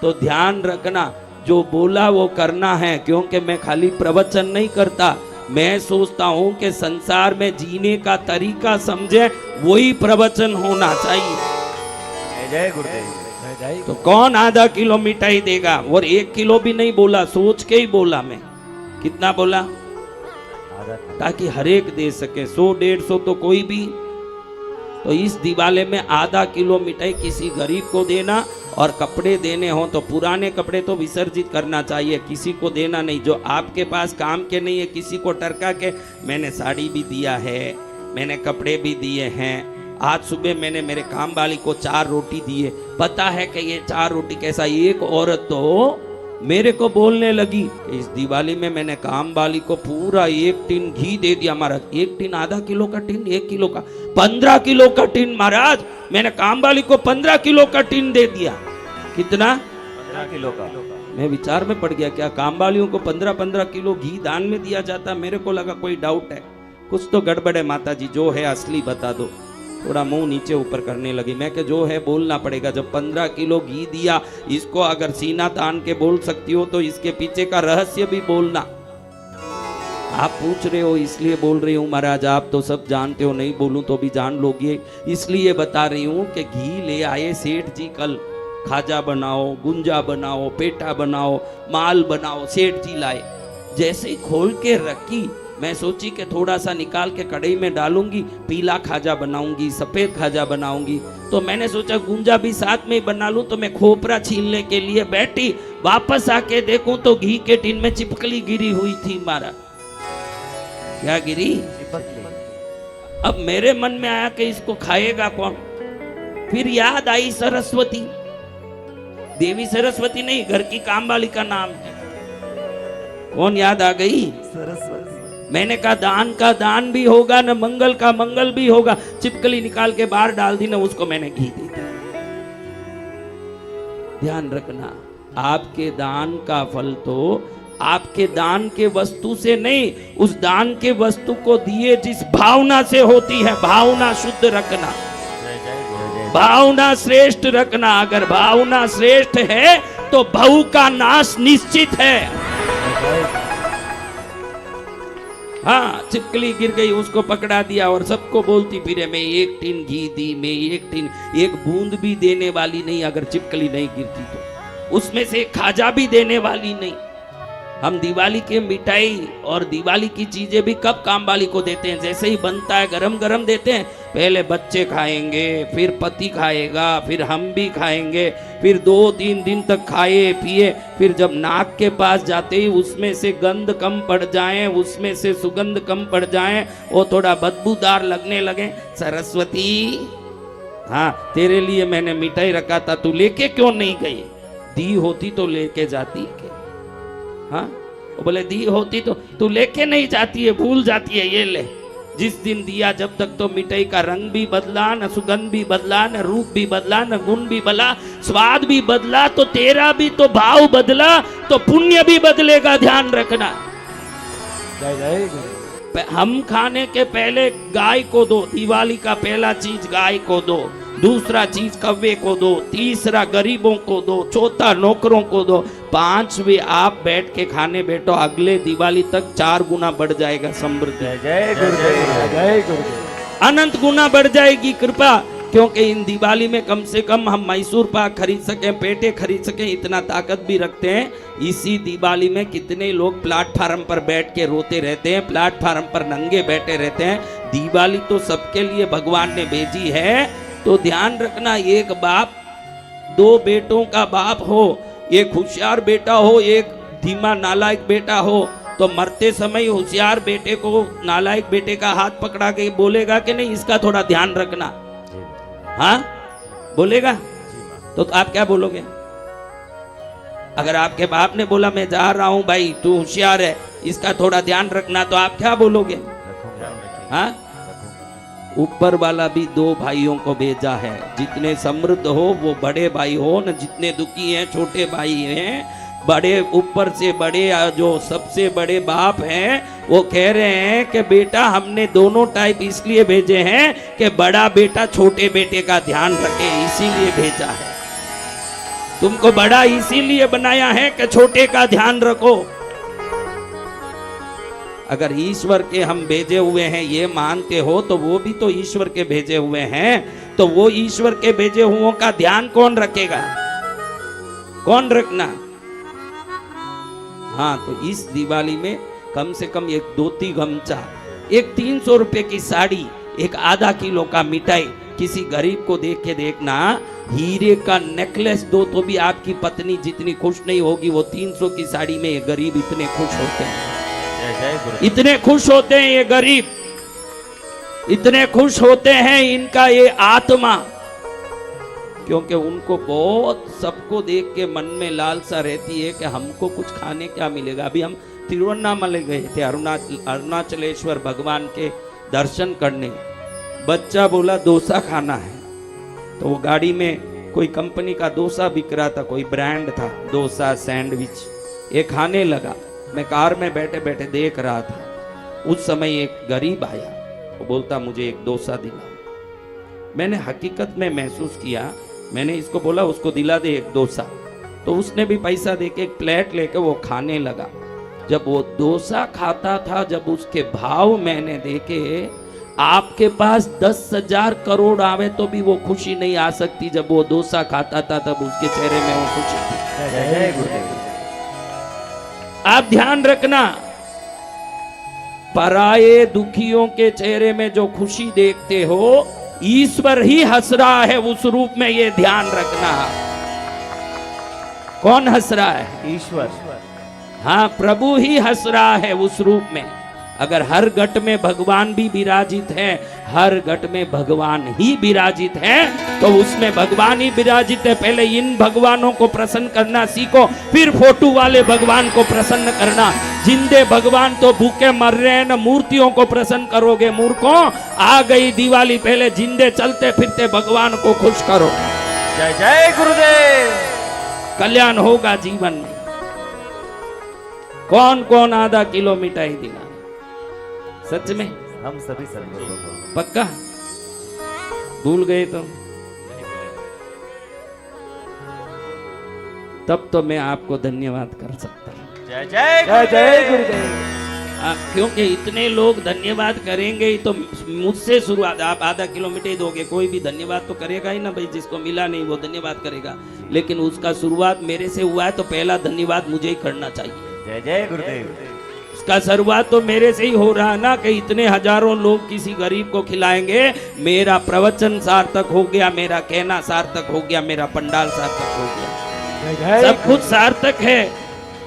तो ध्यान रखना, जो बोला वो करना है, क्योंकि मैं खाली प्रवचन नहीं करता, मैं सोचता हूं कि संसार में जीने का तरीका समझे, वही प्रवचन होना चाहिए। जय गुरुदेव। तो कौन आधा किलो मिठाई देगा? और 1 किलो भी नहीं बोला, सोच के ही बोला मैं। कितना बोला? ताकि हर एक दे सके, 100-150 तो कोई भी। तो इस दिवाले में आधा किलो मिठाई किसी गरीब को देना, और कपड़े देने हो तो पुराने कपड़े तो विसर्जित करना चाहिए, किसी को देना नहीं। जो आपके पास काम के नहीं है, किसी को टरका के, मैंने साड़ी भी दिया है, मैंने कपड़े भी दिए हैं। आज सुबह मैंने मेरे काम वाली को 4 रोटी दिए। पता है कि ये 4 रोटी कैसा? एक औरत तो मेरे को बोलने लगी कि इस दिवाली में मैंने काम वाली को पूरा 1 टिन घी दे दिया महाराज। 1 टिन, आधा किलो का टिन, 1 किलो का, 15 किलो का टिन महाराज। मैंने काम वाली को 15 किलो का टिन दे दिया। कितना? 15 किलो का। मैं विचार में पड़ गया, क्या काम वालियों को 15-15 किलो घी दान में दिया जाता? मेरे को लगा कोई डाउट है, कुछ तो गड़बड़ है। माता जी जो है असली बता दो। थोड़ा मुंह नीचे ऊपर करने लगी। मैं कि जो है बोलना पड़ेगा। जब 15 किलो घी दिया, इसको अगर सीना तान के बोल सकती हो तो इसके पीछे का रहस्य भी बोलना। आप पूछ रहे हो इसलिए बोल रही हूँ महाराज, आप तो सब जानते हो, नहीं बोलूं तो भी जान लोगे, इसलिए बता रही हूँ कि घी ले आए सेठ जी कल। खाजा बनाओ, गुंजा बनाओ, पेठा बनाओ, माल बनाओ, सेठ जी लाए। जैसे ही खोल के रखी, मैं सोची कि थोड़ा सा निकाल के कढ़ाई में डालूंगी, पीला खाजा बनाऊंगी, सफेद खाजा बनाऊंगी। तो मैंने सोचा गुंजा भी साथ में ही बना लूं। तो मैं खोपरा छीलने के लिए बैठी, वापस आके देखूं तो घी के टिन में चिपकली गिरी हुई थी। मारा क्या गिरी? अब मेरे मन में आया कि इसको खाएगा कौन? फिर याद आई सरस्वती देवी। सरस्वती नहीं, घर की काम वाली का नाम है। कौन याद आ गई? सरस्वती। मैंने कहा दान का दान भी होगा न मंगल का मंगल भी होगा। चिपकली निकाल के बाहर डाल दी, न उसको मैंने घी दे दिया। ध्यान रखना, आपके दान का फल तो आपके दान के वस्तु से नहीं, उस दान के वस्तु को दिए जिस भावना से होती है। भावना शुद्ध रखना, भावना श्रेष्ठ रखना। अगर भावना श्रेष्ठ है तो भव का नाश निश्चित है। हाँ, चिपकली गिर गई, उसको पकड़ा दिया और सबको बोलती फिरे, मैं 1 टिन घी दी, मैं 1 टिन, 1 बूंद भी देने वाली नहीं। अगर चिपकली नहीं गिरती तो उसमें से खाजा भी देने वाली नहीं। हम दिवाली के मिठाई और दिवाली की चीजें भी कब काम वाली को देते हैं? जैसे ही बनता है गरम गरम देते हैं। पहले बच्चे खाएंगे, फिर पति खाएगा, फिर हम भी खाएंगे, फिर 2-3 दिन तक खाए पिए। फिर जब नाक के पास जाते ही उसमें से गंध कम पड़ जाए, उसमें से सुगंध कम पड़ जाए, वो थोड़ा बदबूदार लगने लगे। सरस्वती, हाँ तेरे लिए मैंने मिठाई रखा था, तू लेके क्यों नहीं गई? दी होती तो लेके जाती के? हाँ, वो बोले दी होती तो तू लेके नहीं जाती है, भूल जाती है। ये ले, जिस दिन दिया जब तक तो मिठाई का रंग भी बदला, न सुगंध भी बदला, न रूप भी बदला, न गुण भी बदला, स्वाद भी बदला, तो तेरा भी तो भाव बदला तो पुण्य भी बदलेगा। ध्यान रखना। हम खाने के पहले गाय को दो, दिवाली का पहला चीज गाय को दो, दूसरा चीज कव्वे को दो, तीसरा गरीबों को दो, चौथा नौकरों को दो, 5वें आप बैठ के खाने बैठो। अगले दिवाली तक 4 गुना बढ़ जाएगा समृद्धि। जय गुरुदेव, जय गुरुदेव। अनंत गुना बढ़ जाएगी कृपा। क्योंकि इन दिवाली में कम से कम हम मैसूर पाक खरीद सकें, पेठे खरीद सकें, इतना ताकत भी रखते हैं। इसी दिवाली में कितने लोग प्लेटफार्म पर बैठ के रोते रहते हैं, प्लेटफार्म पर नंगे बैठे रहते हैं। दिवाली तो सबके लिए भगवान ने भेजी है। तो ध्यान रखना, एक बाप 2 बेटों का बाप हो, एक होशियार बेटा हो, एक धीमा नालायक बेटा हो, तो मरते समय होशियार बेटे को नालायक बेटे का हाथ पकड़ा के बोलेगा कि नहीं इसका थोड़ा ध्यान रखना? हाँ बोलेगा? तो आप क्या बोलोगे? अगर आपके बाप ने बोला मैं जा रहा हूं भाई, तू होशियार है, इसका थोड़ा ध्यान रखना, तो आप क्या बोलोगे? हाँ, ऊपर वाला भी 2 भाइयों को भेजा है। जितने समृद्ध हो वो बड़े भाई हो, न जितने दुखी हैं छोटे भाई हैं। बड़े ऊपर से बड़े, जो सबसे बड़े बाप हैं, वो कह रहे हैं कि बेटा हमने दोनों टाइप इसलिए भेजे हैं कि बड़ा बेटा छोटे बेटे का ध्यान रखे, इसीलिए भेजा है। तुमको बड़ा इसीलिए बनाया है कि छोटे का ध्यान रखो। अगर ईश्वर के हम भेजे हुए हैं ये मानते हो तो वो भी तो ईश्वर के भेजे हुए हैं, तो वो ईश्वर के भेजे हुओं का ध्यान कौन रखेगा? कौन रखना? हाँ, तो इस दिवाली में कम से कम एक धोती गमछा, एक 300 रुपए की साड़ी, एक आधा किलो का मिठाई, किसी गरीब को देख के देखना, हीरे का नेकलेस दो तो भी आपकी पत्नी जितनी खुश नहीं होगी वो 300 की साड़ी में ये गरीब इतने खुश होते हैं। इतने खुश होते हैं ये गरीब, इतने खुश होते हैं इनका ये आत्मा, क्योंकि उनको बहुत सबको देख के मन में लालसा रहती है कि हमको कुछ खाने क्या मिलेगा। अभी हम तिरुवन्नामलाई गए थे, अरुणाचलेश्वर भगवान के दर्शन करने। बच्चा बोला डोसा खाना है, तो वो गाड़ी में कोई कंपनी का डोसा बिक रहा था, कोई ब्रांड था, डोसा सैंडविच, ये खाने लगा। मैं कार में बैठे बैठे देख रहा था। उस समय एक गरीब आया, वो बोलता मुझे एक डोसा दिलाओ। मैंने हकीकत में महसूस किया, मैंने इसको बोला उसको दिला दे एक डोसा, तो उसने भी पैसा देके एक प्लेट लेके वो खाने लगा। जब वो डोसा खाता था, जब उसके भाव मैंने देखे, आपके पास 10,000 करोड़ आवे तो भी वो खुशी नहीं आ सकती। जब वो डोसा खाता था तब उसके चेहरे में वो खुशी थी। जय गुरुदेव। आप ध्यान रखना, पराये दुखियों के चेहरे में जो खुशी देखते हो, ईश्वर ही हंस रहा है उस रूप में, ये ध्यान रखना। कौन हंस रहा है? ईश्वर। हाँ, प्रभु ही हंस रहा है उस रूप में। अगर हर घट में भगवान भी विराजित है, हर घट में भगवान ही विराजित है, तो उसमें भगवान ही विराजित है। पहले इन भगवानों को प्रसन्न करना सीखो, फिर फोटो वाले भगवान को प्रसन्न करना। जिंदे भगवान तो भूखे मर रहे हैं, न मूर्तियों को प्रसन्न करोगे मूर्खों। आ गई दिवाली, पहले जिंदे चलते फिरते भगवान को खुश करो। जय जय गुरुदेव। कल्याण होगा जीवन में। कौन कौन आधा किलो मिठाई दिला? सच में हम सभी सदगुरु को। पक्का? भूल गए तो तब तो मैं आपको धन्यवाद कर सकता हूं। जय जय जय जय गुरुदेव। क्योंकि इतने लोग धन्यवाद करेंगे ही तो मुझसे शुरुआत। आप आधा किलो मिठाई दोगे, कोई भी धन्यवाद तो करेगा ही ना भाई। जिसको मिला नहीं वो धन्यवाद करेगा, लेकिन उसका शुरुआत मेरे से हुआ है तो पहला धन्यवाद मुझे ही करना चाहिए। जय जय गुरुदेव। उसका शुरुआत तो मेरे से ही हो रहा है ना, कि इतने हजारों लोग किसी गरीब को खिलाएंगे। मेरा प्रवचन सार्थक हो गया, मेरा कहना सार्थक हो गया, मेरा पंडाल सार्थक हो गया, सब कुछ सार्थक है।